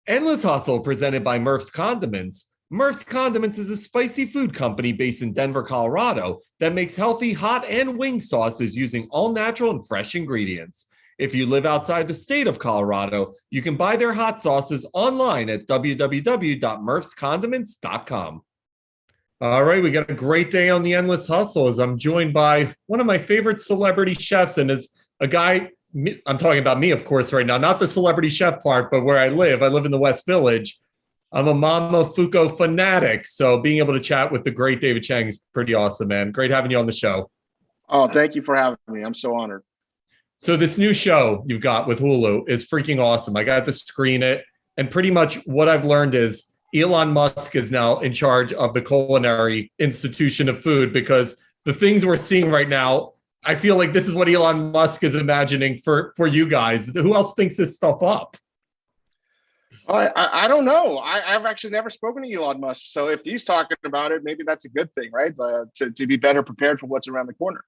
Endless Hustle, presented by Murph's Condiments. Murph's Condiments is a spicy food company based in Denver, Colorado that makes healthy hot and wing sauces using all natural and fresh ingredients. If you live outside the state of Colorado, you can buy their hot sauces online at www.murphscondiments.com. All right, we got a great day on the Endless Hustle as I'm joined by one of my favorite celebrity chefs and is a guy. I'm talking about me, of course, right now, not the celebrity chef part, but where I live. I live in the West Village. I'm a Momofuku fanatic. So being able to chat with the great David Chang is pretty awesome, man. Great having you on the show. Oh, thank you for having me. I'm so honored. So this new show you've got with Hulu is freaking awesome. I got to screen it. And pretty much what I've learned is Elon Musk is now in charge of the culinary institution of food because the things we're seeing right now, I feel like this is what Elon Musk is imagining for you guys. Who else thinks this stuff up? I don't know. I've actually never spoken to Elon Musk. So if he's talking about it, maybe that's a good thing, right? To be better prepared for what's around the corner.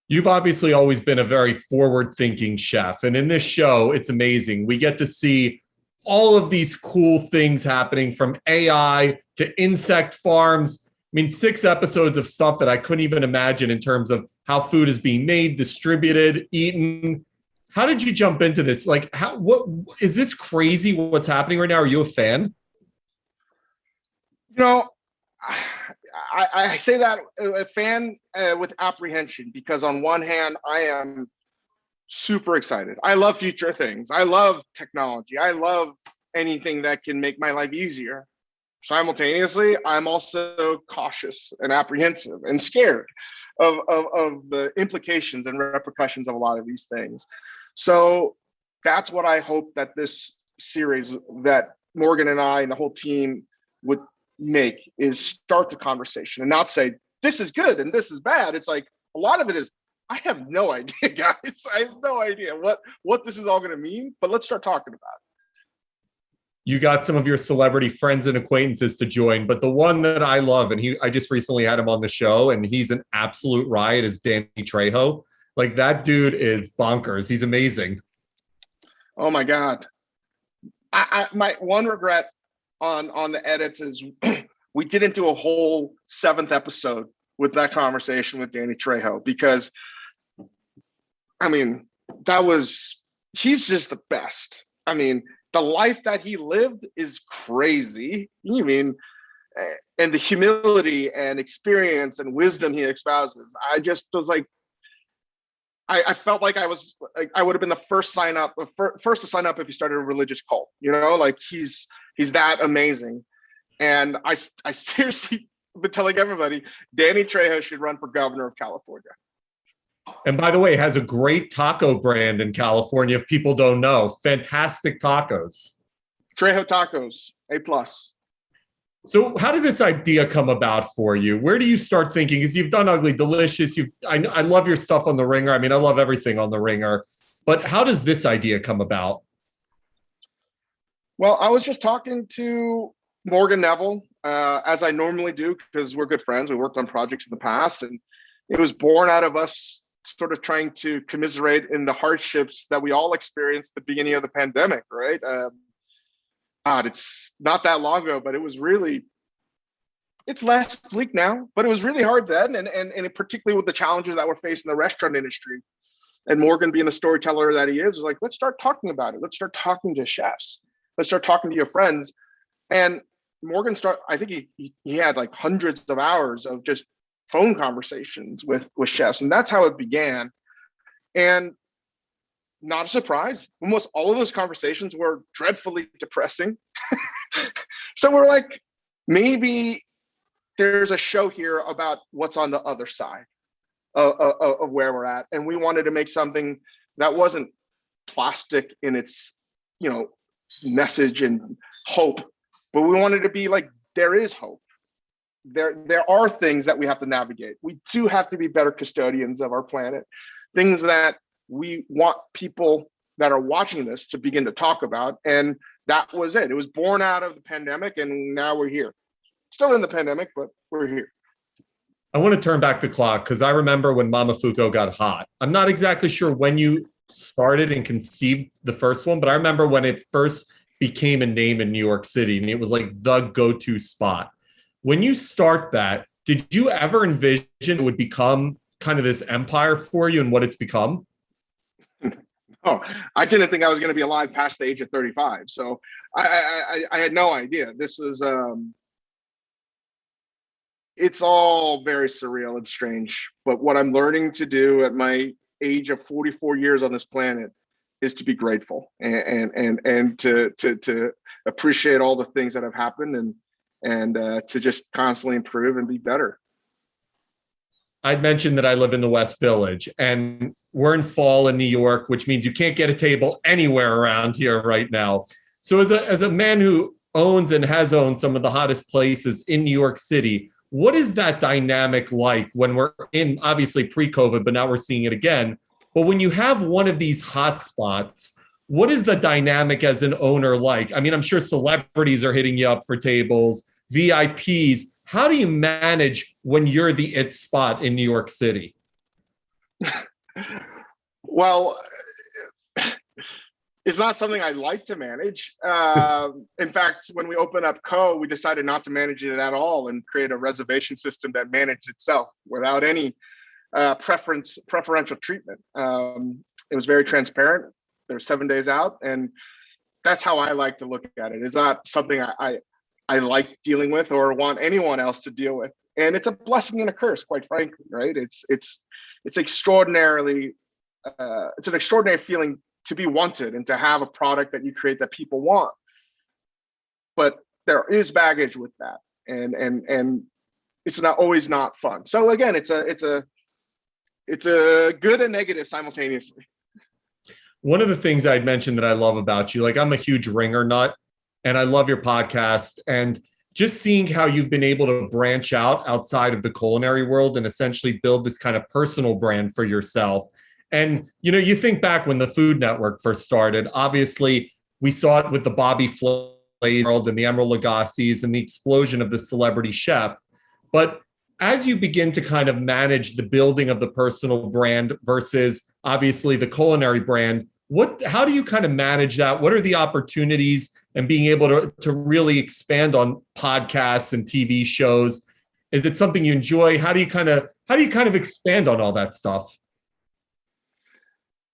You've obviously always been a very forward-thinking chef. And in this show, it's amazing. We get to see all of these cool things happening from AI to insect farms. I mean, 6 episodes of stuff that I couldn't even imagine in terms of how food is being made, distributed, eaten. How did you jump into this? Like, what is this crazy what's happening right now? Are you a fan? You know, I say that a fan with apprehension because on one hand, I am super excited. I love future things. I love technology. I love anything that can make my life easier. Simultaneously, I'm also cautious and apprehensive and scared of the implications and repercussions of a lot of these things. So that's what I hope that this series that Morgan and I and the whole team would make is start the conversation and not say, this is good and this is bad. It's like a lot of it is, I have no idea, guys. I have no idea what this is all going to mean, but let's start talking about it. You got some of your celebrity friends and acquaintances to join, but the one that I love, and I just recently had him on the show, and he's an absolute riot, is Danny Trejo. Like, that dude is bonkers. He's amazing. Oh my God. My one regret on the edits is we didn't do a whole 7th episode with that conversation with Danny Trejo because, I mean, he's just the best. I mean, the life that he lived is crazy. You mean, and the humility and experience and wisdom he espouses. I just was like, I felt like I would have been the first to sign up if he started a religious cult. You know, like he's that amazing. And I seriously been telling everybody, Danny Trejo should run for governor of California. And by the way, has a great taco brand in California. If people don't know, fantastic tacos. Trejo Tacos, A+. So how did this idea come about for you? Where do you start thinking? Because you've done Ugly Delicious. I love your stuff on The Ringer. I mean, I love everything on The Ringer. But how does this idea come about? Well, I was just talking to Morgan Neville, as I normally do, because we're good friends. We worked on projects in the past, and it was born out of us sort of trying to commiserate in the hardships that we all experienced at the beginning of the pandemic, right? God, it's not that long ago, but it's less bleak now, but it was really hard then. And particularly with the challenges that were facing the restaurant industry, and Morgan being the storyteller that he is, was like, let's start talking about it. Let's start talking to chefs. Let's start talking to your friends. And Morgan I think he had like hundreds of hours of just phone conversations with chefs. And that's how it began. And not a surprise, almost all of those conversations were dreadfully depressing. So we're like, maybe there's a show here about what's on the other side of where we're at. And we wanted to make something that wasn't plastic in its, message and hope, but we wanted to be like, there is hope. There are things that we have to navigate. We do have to be better custodians of our planet, things that we want people that are watching this to begin to talk about. And that was it. It was born out of the pandemic, and now we're here. Still in the pandemic, but we're here. I want to turn back the clock because I remember when Momofuku got hot. I'm not exactly sure when you started and conceived the first one, but I remember when it first became a name in New York City, and it was like the go-to spot. When you start that, did you ever envision it would become kind of this empire for you and what it's become? Oh, I didn't think I was going to be alive past the age of 35. So I had no idea. This was, it's all very surreal and strange. But what I'm learning to do at my age of 44 years on this planet is to be grateful and to appreciate all the things that have happened and to just constantly improve and be better. I'd mentioned that I live in the West Village, and we're in fall in New York, which means you can't get a table anywhere around here right now. So as a man who owns and has owned some of the hottest places in New York City, what is that dynamic like when we're in, obviously pre-COVID, but now we're seeing it again? But when you have one of these hot spots, what is the dynamic as an owner like? I mean, I'm sure celebrities are hitting you up for tables, VIPs. How do you manage when you're the it spot in New York City? Well, it's not something I like to manage. In fact, when we opened up Co, we decided not to manage it at all and create a reservation system that managed itself without any preferential treatment. It was very transparent. There were 7 days out, and that's how I like to look at it. It's not something I like dealing with or want anyone else to deal with. And it's a blessing and a curse, quite frankly, right? It's extraordinarily, it's an extraordinary feeling to be wanted and to have a product that you create that people want. But there is baggage with that. And it's not always not fun. So again, it's a good and negative simultaneously. One of the things I'd mentioned that I love about you, like I'm a huge ringer nut, and I love your podcast, and just seeing how you've been able to branch out outside of the culinary world and essentially build this kind of personal brand for yourself. And, you know, you think back when the Food Network first started, obviously we saw it with the Bobby Flay world and the Emeril Lagasse's and the explosion of the celebrity chef. But as you begin to kind of manage the building of the personal brand versus obviously the culinary brand, how do you kind of manage that? What are the opportunities and being able to really expand on podcasts and TV shows? Is it something you enjoy? How do you kind of expand on all that stuff?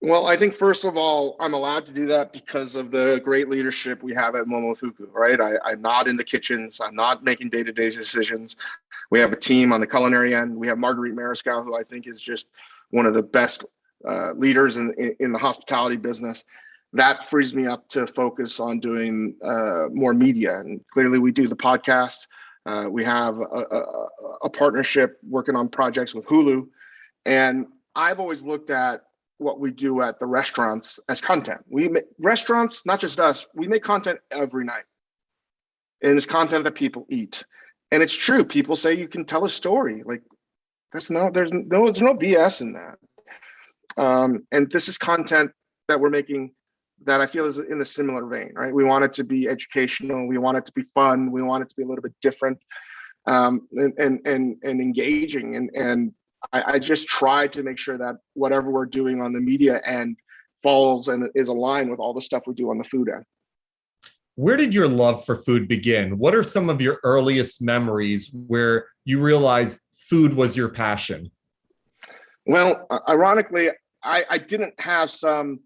Well, I think first of all, I'm allowed to do that because of the great leadership we have at Momofuku, right? I'm not in the kitchens. I'm not making day-to-day decisions. We have a team on the culinary end. We have Marguerite Mariscal, who I think is just one of the best leaders in the hospitality business. That frees me up to focus on doing more media. And clearly we do the podcast. We have a partnership working on projects with Hulu. And I've always looked at what we do at the restaurants as content. Restaurants, not just us, we make content every night. And it's content that people eat. And it's true. People say you can tell a story. Like there's no BS in that. And this is content that we're making that I feel is in a similar vein, right? We want it to be educational. We want it to be fun. We want it to be a little bit different and engaging. And I just try to make sure that whatever we're doing on the media end falls and is aligned with all the stuff we do on the food end. Where did your love for food begin? What are some of your earliest memories where you realized food was your passion? Well, ironically, I didn't have some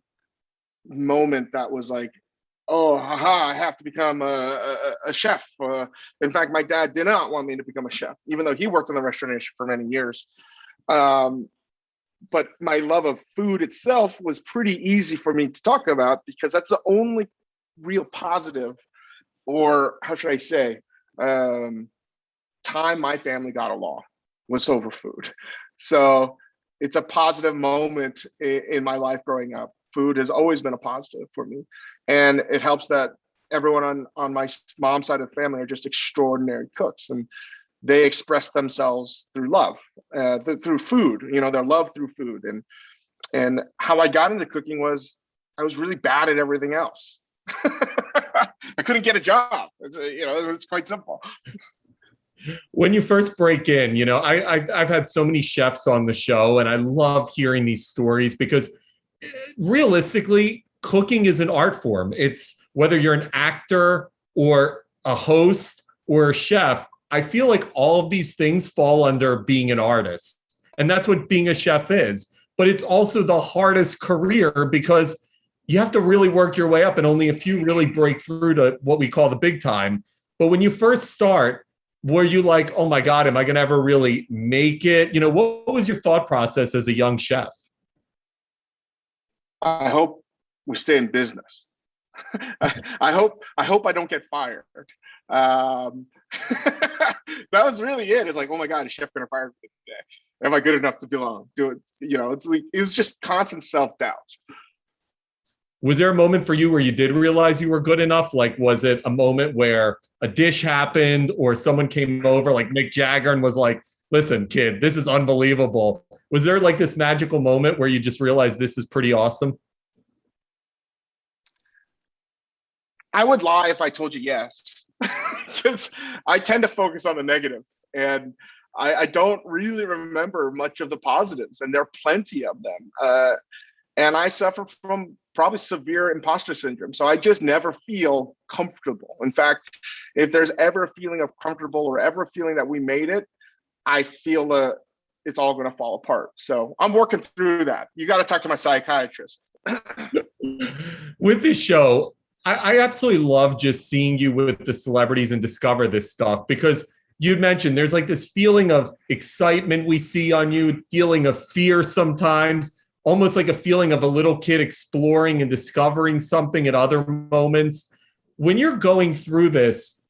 moment that was like, oh, haha, I have to become a chef. In fact, my dad did not want me to become a chef, even though he worked in the restaurant industry for many years. But my love of food itself was pretty easy for me to talk about because that's the only real positive, or how should I say, time my family got along was over food. So it's a positive moment in my life growing up. Food has always been a positive for me. And it helps that everyone on my mom's side of the family are just extraordinary cooks. And they express themselves through love, through food, their love through food. And how I got into cooking was I was really bad at everything else. I couldn't get a job. It's quite simple. When you first break in, I've had so many chefs on the show, and I love hearing these stories because realistically, cooking is an art form. It's whether you're an actor or a host or a chef, I feel like all of these things fall under being an artist. And that's what being a chef is. But it's also the hardest career because you have to really work your way up, and only a few really break through to what we call the big time. But when you first start, were you like, oh my God, am I going to ever really make it? What was your thought process as a young chef? I hope we stay in business. I hope I don't get fired. That was really it. It's like, oh my God, is chef gonna fire me today? Am I good enough to belong? Do it? It's like, it was just constant self-doubt. Was there a moment for you where you did realize you were good enough? Like, was it a moment where a dish happened or someone came over like Mick Jagger and was like, listen, kid, this is unbelievable. Was there like this magical moment where you just realized this is pretty awesome? I would lie if I told you yes, because I tend to focus on the negative, and I don't really remember much of the positives, and there are plenty of them. And I suffer from probably severe imposter syndrome. So I just never feel comfortable. In fact, if there's ever a feeling of comfortable or ever a feeling that we made it, I feel it's all going to fall apart. So I'm working through that. You got to talk to my psychiatrist. With this show, I absolutely love just seeing you with the celebrities and discover this stuff, because you'd mentioned there's like this feeling of excitement we see on you, feeling of fear sometimes, almost like a feeling of a little kid exploring and discovering something at other moments. When you're going through this,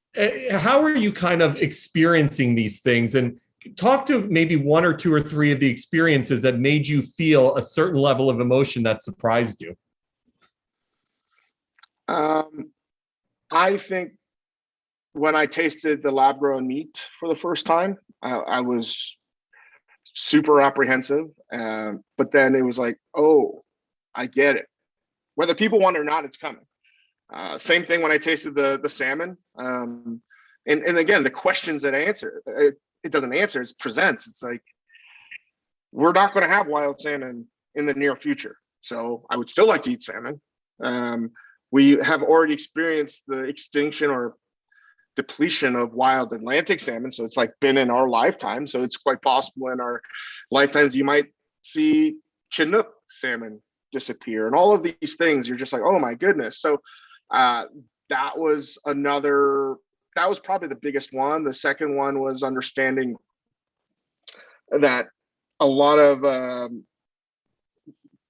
how are you kind of experiencing these things? And talk to maybe one or two or three of the experiences that made you feel a certain level of emotion that surprised you. I think when I tasted the lab-grown meat for the first time, I was super apprehensive. But then it was like, oh, I get it. Whether people want it or not, it's coming. Same thing when I tasted the salmon. And again, the questions that answer, it doesn't answer, it presents. It's like, we're not going to have wild salmon in the near future. So I would still like to eat salmon. We have already experienced the extinction or depletion of wild Atlantic salmon. So it's like been in our lifetime. So it's quite possible in our lifetimes, you might see Chinook salmon disappear and all of these things. You're just like, oh my goodness. So that was probably the biggest one. The second one was understanding that a lot of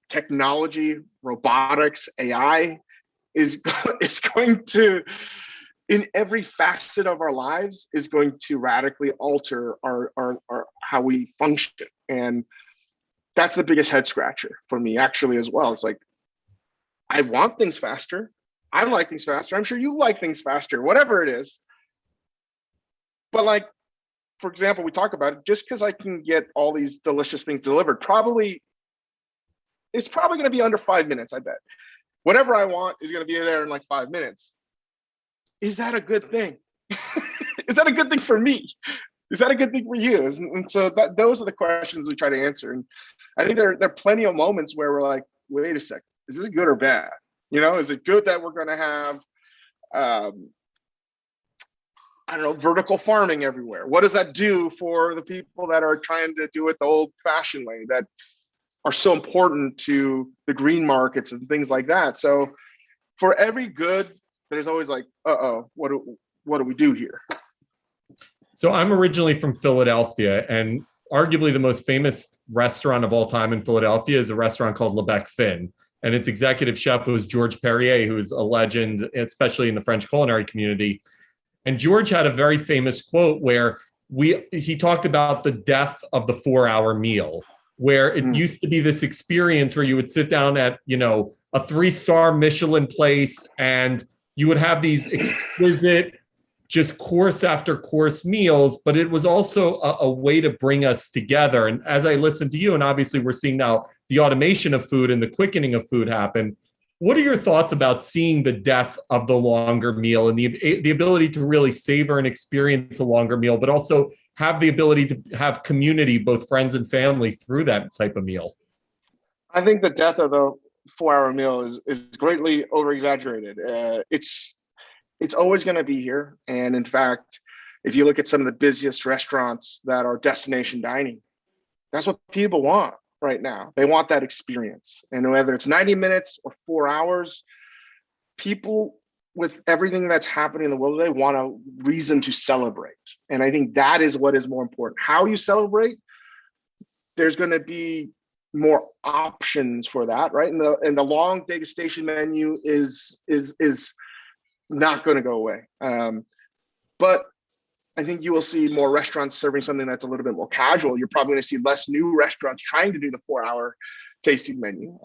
technology, robotics, AI is going to, in every facet of our lives, is going to radically alter our how we function. And that's the biggest head scratcher for me, actually, as well. It's like, I want things faster. I like things faster. I'm sure you like things faster, whatever it is. But like, for example, we talk about it, just because I can get all these delicious things delivered, it's probably going to be under 5 minutes, I bet. Whatever I want is going to be there in like 5 minutes. Is that a good thing? Is that a good thing for me? Is that a good thing for you? And so those are the questions we try to answer. And I think there are plenty of moments where we're like, wait a second, is this good or bad? Is it good that we're going to have, vertical farming everywhere? What does that do for the people that are trying to do it the old-fashioned way, that are so important to the green markets and things like that? So for every good, there's always like, what do we do here? So I'm originally from Philadelphia, and arguably the most famous restaurant of all time in Philadelphia is a restaurant called Le Bec Fin. And its executive chef was Georges Perrier, who is a legend, especially in the French culinary community. And George had a very famous quote where he talked about the death of the 4-hour meal, where it used to be this experience where you would sit down at, a 3-star Michelin place, and you would have these exquisite, just course after course meals, but it was also a way to bring us together. And as I listened to you, and obviously we're seeing now the automation of food and the quickening of food happen, what are your thoughts about seeing the death of the longer meal and the ability to really savor and experience a longer meal, but also have the ability to have community, both friends and family, through that type of meal? I think the death of the 4-hour meal is greatly over exaggerated. It's always going to be here. And in fact, if you look at some of the busiest restaurants that are destination dining, that's what people want right now. They want that experience. And whether it's 90 minutes or 4 hours, people with everything that's happening in the world today want a reason to celebrate. And I think that is what is more important. How you celebrate, there's going to be more options for that, right? And the long degustation menu is not going to go away. But I think you will see more restaurants serving something that's a little bit more casual. You're probably going to see less new restaurants trying to do the 4-hour tasting menu.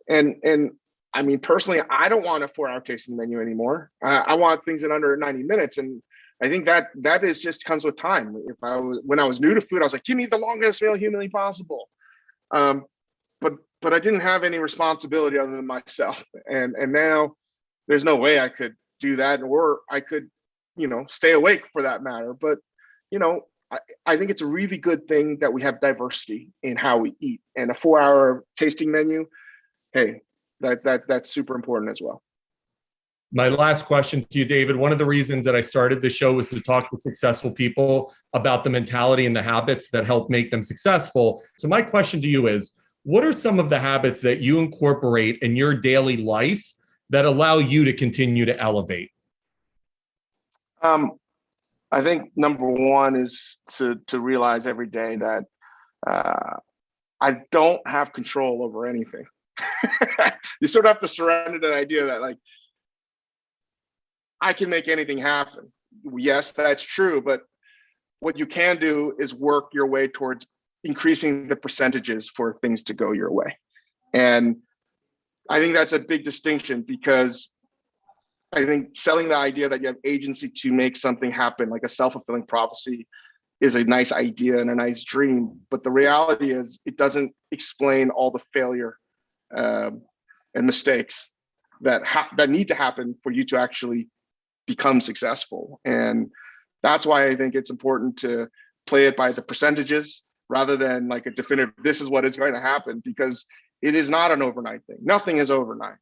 And I mean, personally, I don't want a 4-hour tasting menu anymore. I want things in under 90 minutes. And I think that is just comes with time. When I was new to food, I was like, give me the longest meal humanly possible. But I didn't have any responsibility other than myself. And now there's no way I could do that, or I could, stay awake for that matter. But, I think it's a really good thing that we have diversity in how we eat, and a 4-hour tasting menu. Hey, that's super important as well. My last question to you, David, one of the reasons that I started the show was to talk to successful people about the mentality and the habits that help make them successful. So my question to you is, what are some of the habits that you incorporate in your daily life that allow you to continue to elevate? I think number one is to realize every day that I don't have control over anything. You sort of have to surrender to the idea that, like, I can make anything happen. Yes, that's true. But what you can do is work your way towards increasing the percentages for things to go your way. And I think that's a big distinction, because I think selling the idea that you have agency to make something happen, like a self-fulfilling prophecy, is a nice idea and a nice dream. But the reality is it doesn't explain all the failure and mistakes that need to happen for you to actually become successful. And that's why I think it's important to play it by the percentages rather than like a definitive, this is what is going to happen, because it is not an overnight thing. Nothing is overnight,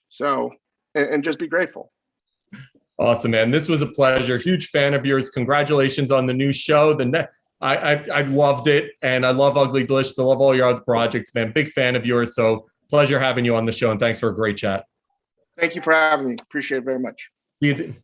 so, and just be grateful. Awesome, man. This was a pleasure. Huge fan of yours. Congratulations on the new show. I loved it, and I love Ugly Delicious. I love all your other projects, man. Big fan of yours. So pleasure having you on the show, and thanks for a great chat. Thank you for having me. Appreciate it very much. Do you